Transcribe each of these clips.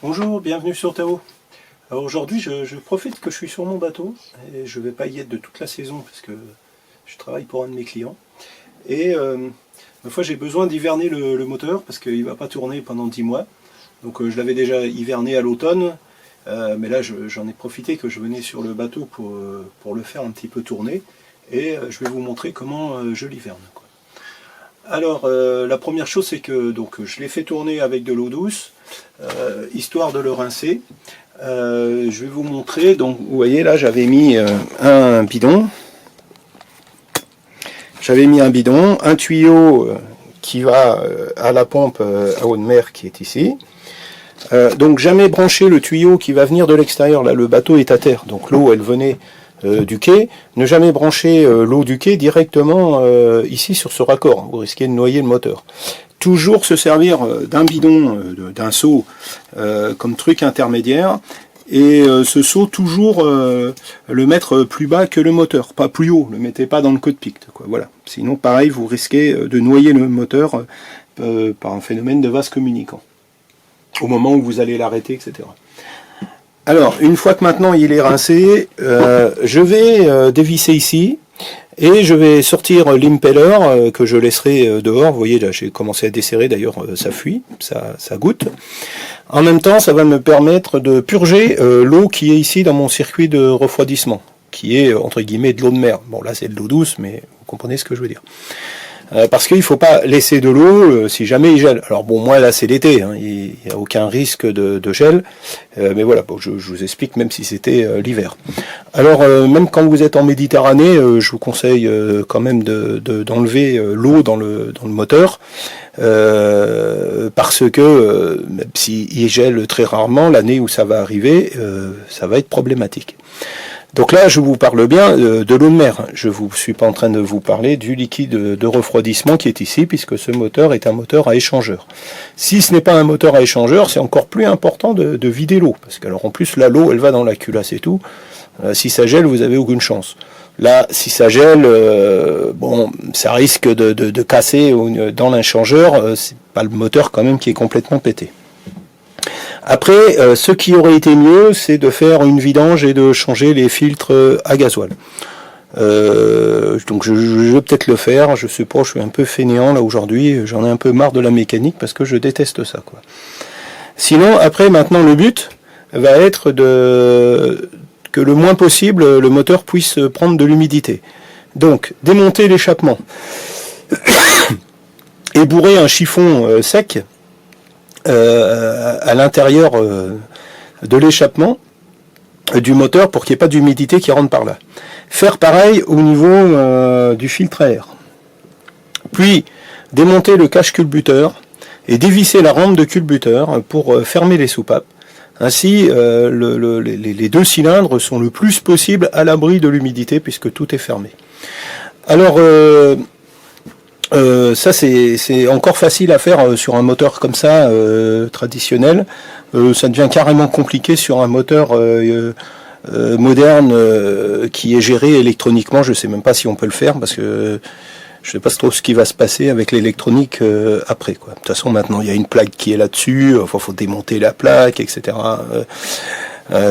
Bonjour, bienvenue sur Tao. Alors aujourd'hui, je profite que je suis sur mon bateau et je ne vais pas y être de toute la saison parce que je travaille pour un de mes clients. Et une fois, j'ai besoin d'hiverner le moteur parce qu'il ne va pas tourner pendant 10 mois. Donc je l'avais déjà hiverné à l'automne, mais là j'en ai profité que je venais sur le bateau pour le faire un petit peu tourner. Et je vais vous montrer comment je l'hiverne. Alors la première chose, c'est que je l'ai fait tourner avec de l'eau douce, histoire de le rincer. Je vais vous montrer. Donc vous voyez là, j'avais mis un bidon. Un tuyau qui va à la pompe à eau de mer qui est ici. Donc jamais brancher le tuyau qui va venir de l'extérieur. Là, le bateau est à terre, donc l'eau elle venait du quai. Ne jamais brancher l'eau du quai directement ici sur ce raccord. Vous risquez de noyer le moteur. Toujours se servir d'un bidon, d'un seau comme truc intermédiaire. Et ce seau, toujours le mettre plus bas que le moteur, pas plus haut, ne le mettez pas dans le cockpit, quoi. Voilà. Sinon, pareil, vous risquez de noyer le moteur par un phénomène de vase communicant, au moment où vous allez l'arrêter, etc. Alors, une fois que maintenant il est rincé, je vais dévisser ici, et je vais sortir l'impeller que je laisserai dehors. Vous voyez, là j'ai commencé à desserrer, d'ailleurs ça fuit, ça goûte. En même temps, ça va me permettre de purger l'eau qui est ici dans mon circuit de refroidissement, qui est entre guillemets de l'eau de mer. Bon, là c'est de l'eau douce, mais vous comprenez ce que je veux dire. Parce qu'il ne faut pas laisser de l'eau si jamais il gèle. Alors bon, moi là c'est l'été, hein, il n'y a aucun risque de gel, mais voilà, bon, je vous explique même si c'était l'hiver. Alors même quand vous êtes en Méditerranée, je vous conseille quand même d'enlever l'eau dans le moteur, parce que même s'il gèle très rarement, l'année où ça va arriver, ça va être problématique. Donc là, je vous parle bien de l'eau de mer. Je ne suis pas en train de vous parler du liquide de refroidissement qui est ici, puisque ce moteur est un moteur à échangeur. Si ce n'est pas un moteur à échangeur, c'est encore plus important de vider l'eau. Parce que alors en plus, là, l'eau, elle va dans la culasse et tout. Si ça gèle, vous n'avez aucune chance. Là, si ça gèle, bon, ça risque de casser dans l'échangeur. C'est pas le moteur quand même qui est complètement pété. Après, ce qui aurait été mieux, c'est de faire une vidange et de changer les filtres à gasoil. Donc je vais peut-être le faire, je sais pas, je suis un peu fainéant là aujourd'hui, j'en ai un peu marre de la mécanique parce que je déteste ça, quoi. Sinon, après, maintenant, le but va être que le moins possible, le moteur puisse prendre de l'humidité. Donc, démonter l'échappement et bourrer un chiffon sec à l'intérieur de l'échappement du moteur pour qu'il n'y ait pas d'humidité qui rentre par là. Faire pareil au niveau du filtre à air. Puis démonter le cache culbuteur et dévisser la rampe de culbuteur pour fermer les soupapes. Ainsi, les deux cylindres sont le plus possible à l'abri de l'humidité puisque tout est fermé. Alors, ça c'est encore facile à faire sur un moteur comme ça, traditionnel. Ça devient carrément compliqué sur un moteur moderne qui est géré électroniquement. Je ne sais même pas si on peut le faire parce que je ne sais pas trop ce qui va se passer avec l'électronique après, quoi. De toute façon, maintenant il y a une plaque qui est là-dessus, il faut démonter la plaque, etc.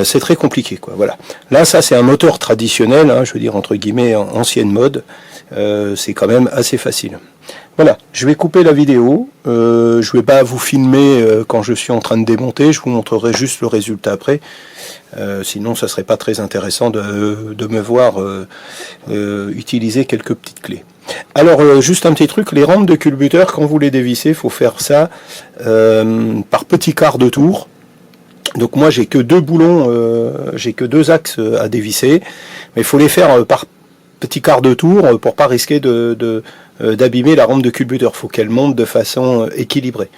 C'est très compliqué, quoi. Voilà. Là, ça c'est un moteur traditionnel, hein, je veux dire entre guillemets ancienne mode. C'est quand même assez facile. Voilà, je vais couper la vidéo. Je ne vais pas vous filmer quand je suis en train de démonter. Je vous montrerai juste le résultat après. Sinon, ça serait pas très intéressant de me voir utiliser quelques petites clés. Alors, juste un petit truc, les rampes de culbuteur, quand vous les dévissez, il faut faire ça par petits quarts de tour. Donc moi, j'ai que deux boulons, j'ai que deux axes à dévisser, mais il faut les faire par petits quarts de tour pour pas risquer d'abîmer la rampe de culbuteur. Il faut qu'elle monte de façon équilibrée.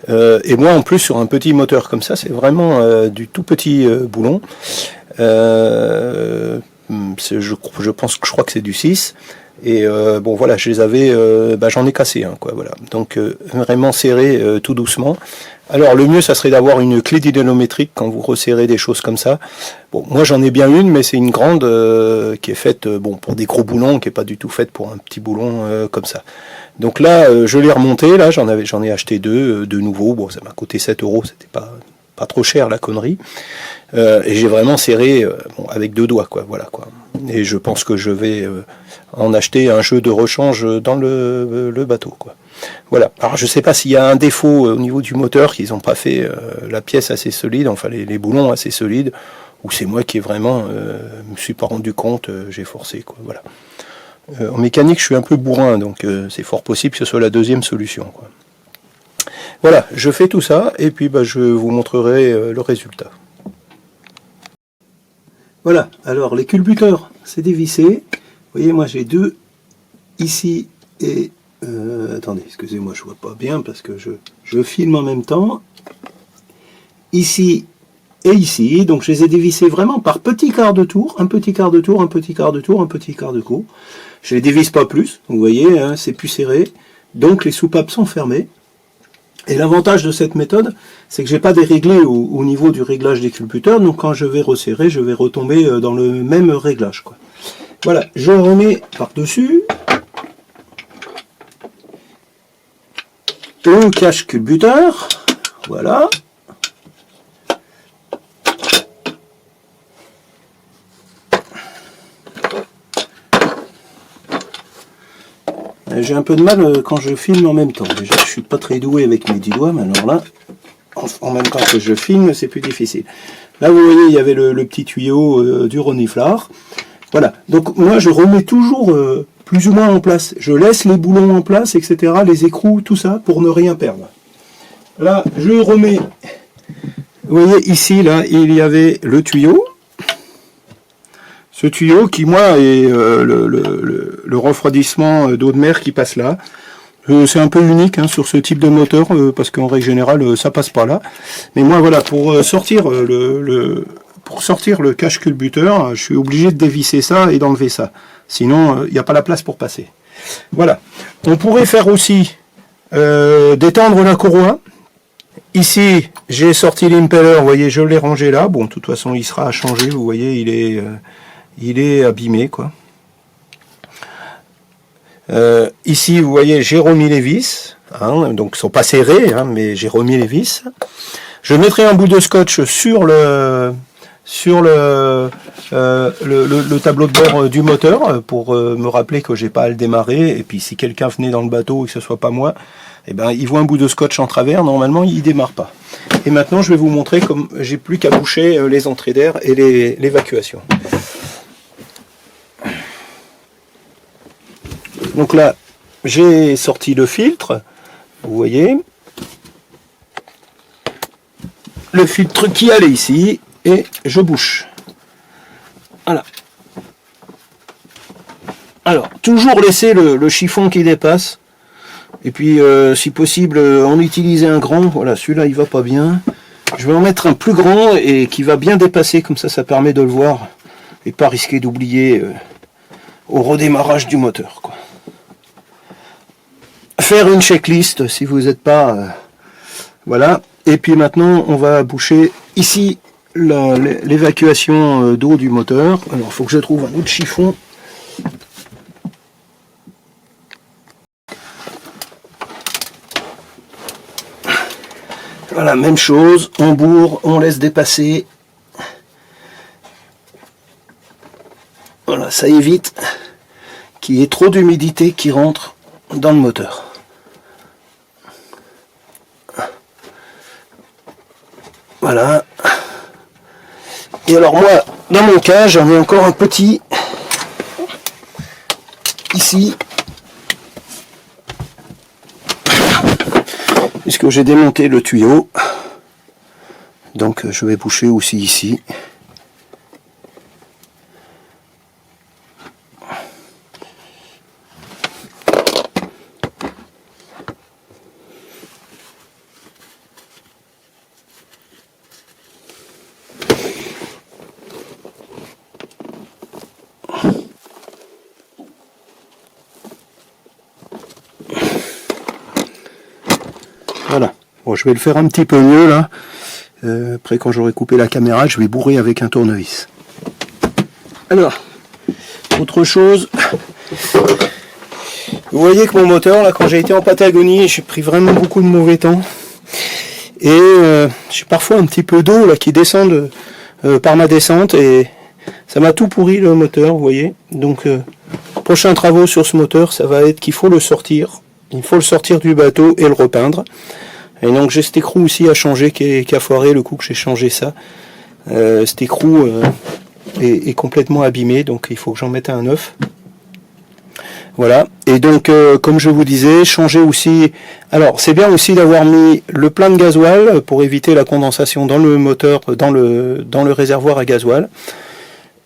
Et moi, en plus, sur un petit moteur comme ça, c'est vraiment du tout petit boulon. Je crois que c'est du 6. Et bon voilà, je les avais, j'en ai cassé un, quoi, voilà. Donc vraiment serré tout doucement. Alors le mieux, ça serait d'avoir une clé dynamométrique quand vous resserrez des choses comme ça. Bon, moi j'en ai bien une, mais c'est une grande qui est faite bon pour des gros boulons, qui est pas du tout faite pour un petit boulon comme ça. Donc là, je l'ai remonté, là j'en ai acheté deux de nouveau. Bon, ça m'a coûté 7 €, c'était pas pas trop cher la connerie. Et j'ai vraiment serré bon, avec 2 doigts, quoi. Voilà, quoi. Et je pense que je vais en acheter un jeu de rechange dans le bateau, quoi. Voilà. Alors je sais pas s'il y a un défaut au niveau du moteur, qu'ils n'ont pas fait la pièce assez solide, enfin les boulons assez solides, ou c'est moi qui ai vraiment me suis pas rendu compte, j'ai forcé, quoi. Voilà. En mécanique, je suis un peu bourrin, donc c'est fort possible que ce soit la deuxième solution, quoi. Voilà, je fais tout ça et puis bah, je vous montrerai le résultat. Voilà, alors les culbuteurs, c'est dévissé. Vous voyez, moi j'ai 2 ici et... attendez, excusez-moi, je vois pas bien parce que je filme en même temps. Ici et ici, donc je les ai dévissés vraiment par petits quarts de tour, un petit quart de tour, un petit quart de tour, un petit quart de tour. Je les dévisse pas plus, vous voyez, hein, c'est plus serré. Donc les soupapes sont fermées. Et l'avantage de cette méthode, c'est que j'ai pas déréglé au niveau du réglage des culbuteurs, donc quand je vais resserrer, je vais retomber dans le même réglage, quoi. Voilà, je remets par-dessus le cache culbuteur, voilà. J'ai un peu de mal quand je filme en même temps. Déjà, je suis pas très doué avec mes 10 doigts, mais alors là, en même temps que je filme, c'est plus difficile. Là, vous voyez, il y avait le petit tuyau du reniflard. Voilà. Donc, moi, je remets toujours plus ou moins en place. Je laisse les boulons en place, etc., les écrous, tout ça, pour ne rien perdre. Là, je remets... Vous voyez, ici, là, il y avait le tuyau. Ce tuyau qui, moi, est le refroidissement d'eau de mer qui passe là. C'est un peu unique hein, sur ce type de moteur, parce qu'en règle générale, ça passe pas là. Mais moi, voilà, pour sortir le cache culbuteur, je suis obligé de dévisser ça et d'enlever ça. Sinon, il n'y a pas la place pour passer. Voilà. On pourrait faire aussi détendre la courroie. Ici, j'ai sorti l'impeller, vous voyez, je l'ai rangé là. Bon, de toute façon, il sera à changer, vous voyez, il est abîmé, quoi. Ici, vous voyez, j'ai remis les vis, hein, donc ils sont pas serrés, hein, mais j'ai remis les vis. Je mettrai un bout de scotch sur le tableau de bord du moteur pour me rappeler que j'ai pas à le démarrer. Et puis, si quelqu'un venait dans le bateau et que ce soit pas moi, eh ben, il voit un bout de scotch en travers. Normalement, il démarre pas. Et maintenant, je vais vous montrer comme j'ai plus qu'à boucher les entrées d'air et l'évacuation. Donc là, j'ai sorti le filtre, vous voyez, le filtre qui allait ici, et je bouche. Voilà. Alors, toujours laisser le chiffon qui dépasse, et puis si possible, en utiliser un grand. Voilà, celui-là il va pas bien. Je vais en mettre un plus grand et qui va bien dépasser, comme ça permet de le voir, et pas risquer d'oublier au redémarrage du moteur, quoi. Faire une checklist si vous n'êtes pas... voilà. Et puis maintenant, on va boucher ici l'évacuation d'eau du moteur. Alors, il faut que je trouve un autre chiffon. Voilà, même chose. On bourre, on laisse dépasser. Voilà, ça évite qu'il y ait trop d'humidité qui rentre dans le moteur. Voilà. Et alors moi, dans mon cas, j'en ai encore un petit ici, puisque j'ai démonté le tuyau. Donc je vais boucher aussi ici. Voilà, bon, je vais le faire un petit peu mieux là. Après, quand j'aurai coupé la caméra, je vais bourrer avec un tournevis. Alors, autre chose, vous voyez que mon moteur, là, quand j'ai été en Patagonie, j'ai pris vraiment beaucoup de mauvais temps. Et j'ai parfois un petit peu d'eau là qui descend par ma descente et ça m'a tout pourri le moteur, vous voyez. Donc prochains travaux sur ce moteur, ça va être qu'il faut le sortir. Il faut le sortir du bateau et le repeindre. Et donc j'ai cet écrou aussi à changer qui a foiré le coup que j'ai changé ça. Cet écrou est complètement abîmé, donc il faut que j'en mette un neuf. Voilà, et donc comme je vous disais, changer aussi, alors c'est bien aussi d'avoir mis le plein de gasoil pour éviter la condensation dans le moteur, dans le réservoir à gasoil.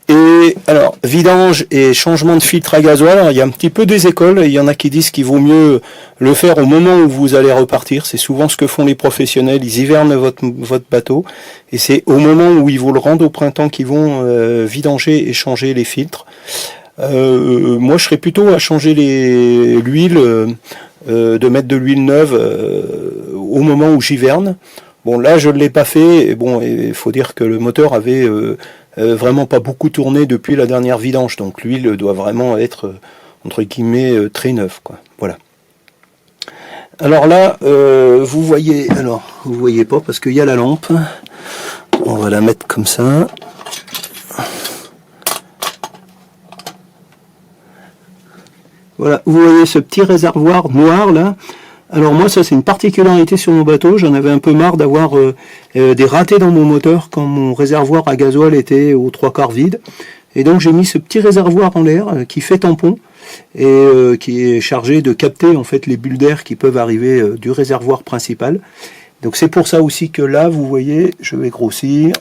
Et alors, vidange et changement de filtre à gasoil, alors, il y a un petit peu des écoles, il y en a qui disent qu'il vaut mieux le faire au moment où vous allez repartir, c'est souvent ce que font les professionnels, ils hivernent votre bateau, et c'est au moment où ils vous le rendent au printemps qu'ils vont vidanger et changer les filtres. Moi je serais plutôt à changer l'huile, de mettre de l'huile neuve au moment où j'hiverne. Bon là je ne l'ai pas fait, et bon il faut dire que le moteur avait vraiment pas beaucoup tourné depuis la dernière vidange, donc l'huile doit vraiment être entre guillemets très neuve, quoi. Voilà. Alors là vous voyez pas parce qu'il y a la lampe, on va la mettre comme ça. Voilà, vous voyez ce petit réservoir noir là. Alors moi ça c'est une particularité sur mon bateau, j'en avais un peu marre d'avoir des ratés dans mon moteur quand mon réservoir à gasoil était aux 3/4 vide. Et donc j'ai mis ce petit réservoir en l'air qui fait tampon et qui est chargé de capter en fait les bulles d'air qui peuvent arriver du réservoir principal. Donc c'est pour ça aussi que là vous voyez, je vais grossir.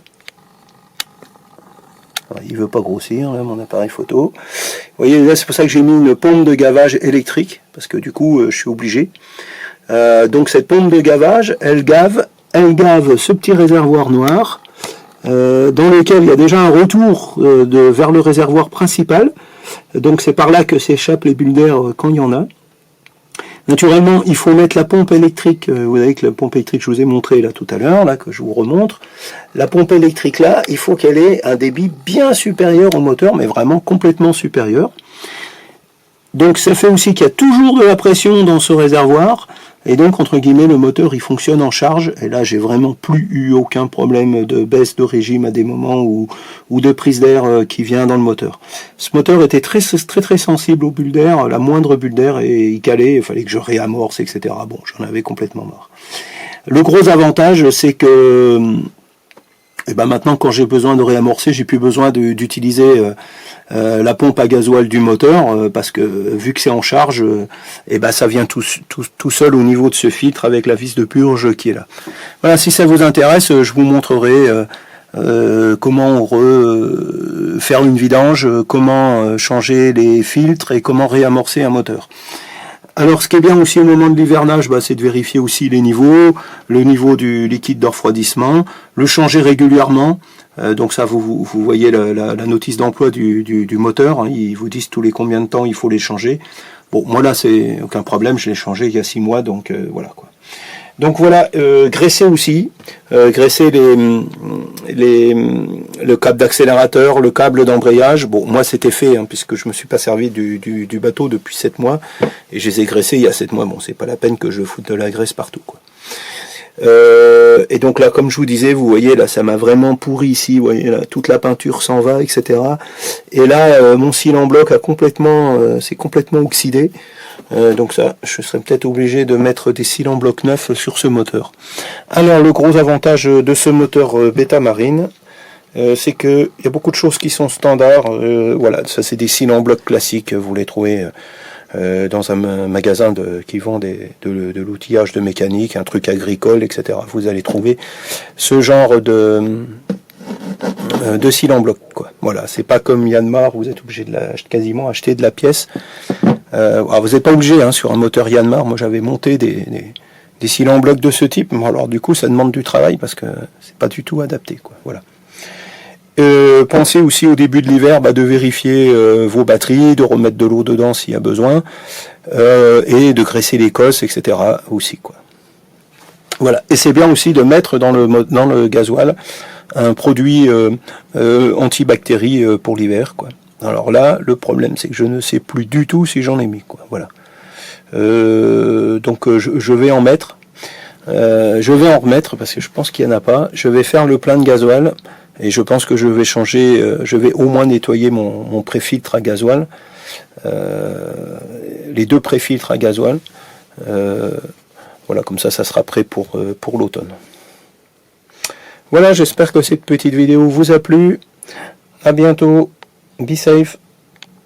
Il veut pas grossir, là, mon appareil photo. Vous voyez, là, c'est pour ça que j'ai mis une pompe de gavage électrique, parce que du coup, je suis obligé. Donc cette pompe de gavage, elle gave ce petit réservoir noir, dans lequel il y a déjà un retour vers le réservoir principal. Donc c'est par là que s'échappent les bulles d'air quand il y en a. Naturellement, il faut mettre la pompe électrique, vous voyez que la pompe électrique, je vous ai montré là tout à l'heure, là que je vous remontre. La pompe électrique là, il faut qu'elle ait un débit bien supérieur au moteur, mais vraiment complètement supérieur. Donc ça fait aussi qu'il y a toujours de la pression dans ce réservoir, et donc entre guillemets le moteur il fonctionne en charge, et là j'ai vraiment plus eu aucun problème de baisse de régime à des moments ou de prise d'air qui vient dans le moteur. Ce moteur était très sensible aux bulles d'air, la moindre bulle d'air et il calait, il fallait que je réamorce, etc. Bon, j'en avais complètement marre. Le gros avantage c'est que maintenant quand j'ai besoin de réamorcer, j'ai plus besoin d'utiliser la pompe à gasoil du moteur, parce que vu que c'est en charge, ça vient tout seul au niveau de ce filtre avec la vis de purge qui est là. Voilà, si ça vous intéresse, je vous montrerai comment faire une vidange, comment changer les filtres et comment réamorcer un moteur. Alors ce qui est bien aussi au moment de l'hivernage, c'est de vérifier aussi les niveaux, le niveau du liquide de refroidissement, le changer régulièrement. Donc ça, vous voyez la notice d'emploi du moteur, hein, ils vous disent tous les combien de temps il faut les changer. Bon, moi là, c'est aucun problème, je l'ai changé il y a 6 mois, donc voilà quoi. Donc voilà, graisser aussi, graisser le câble d'accélérateur, le câble d'embrayage. Bon, moi c'était fait, hein, puisque je me suis pas servi du bateau depuis 7 mois, et je les ai graissés il y a 7 mois. Bon, c'est pas la peine que je foute de la graisse partout, quoi. Et donc là, comme je vous disais, vous voyez là, ça m'a vraiment pourri ici, vous voyez là, toute la peinture s'en va, etc. Et là, mon cil en bloc a c'est complètement oxydé. Donc ça, je serais peut-être obligé de mettre des cils en bloc neufs sur ce moteur. Alors le gros avantage de ce moteur Beta Marine, c'est que il y a beaucoup de choses qui sont standards. Voilà, ça c'est des cils en bloc classiques, vous les trouvez dans un magasin qui vend de l'outillage de mécanique, un truc agricole, etc. Vous allez trouver ce genre de cils en bloc, quoi. Voilà, c'est pas comme Yanmar, vous êtes obligé de quasiment acheter de la pièce. Alors vous n'êtes pas obligé, hein, sur un moteur Yanmar. Moi j'avais monté des cils en bloc de ce type. Alors du coup ça demande du travail parce que c'est pas du tout adapté, quoi. Voilà. Pensez aussi au début de l'hiver de vérifier vos batteries, de remettre de l'eau dedans s'il y a besoin, et de graisser les cosses, etc. aussi, quoi. Voilà. Et c'est bien aussi de mettre dans le gasoil un produit antibactérie pour l'hiver, quoi. Alors là, le problème c'est que je ne sais plus du tout si j'en ai mis, quoi. Voilà. Donc je vais en mettre. Je vais en remettre parce que je pense qu'il n'y en a pas. Je vais faire le plein de gasoil et je pense que je vais changer, je vais au moins nettoyer mon préfiltre à gasoil, les deux préfiltres à gasoil. Voilà, comme ça sera prêt pour l'automne. Voilà, j'espère que cette petite vidéo vous a plu. À bientôt. Be safe.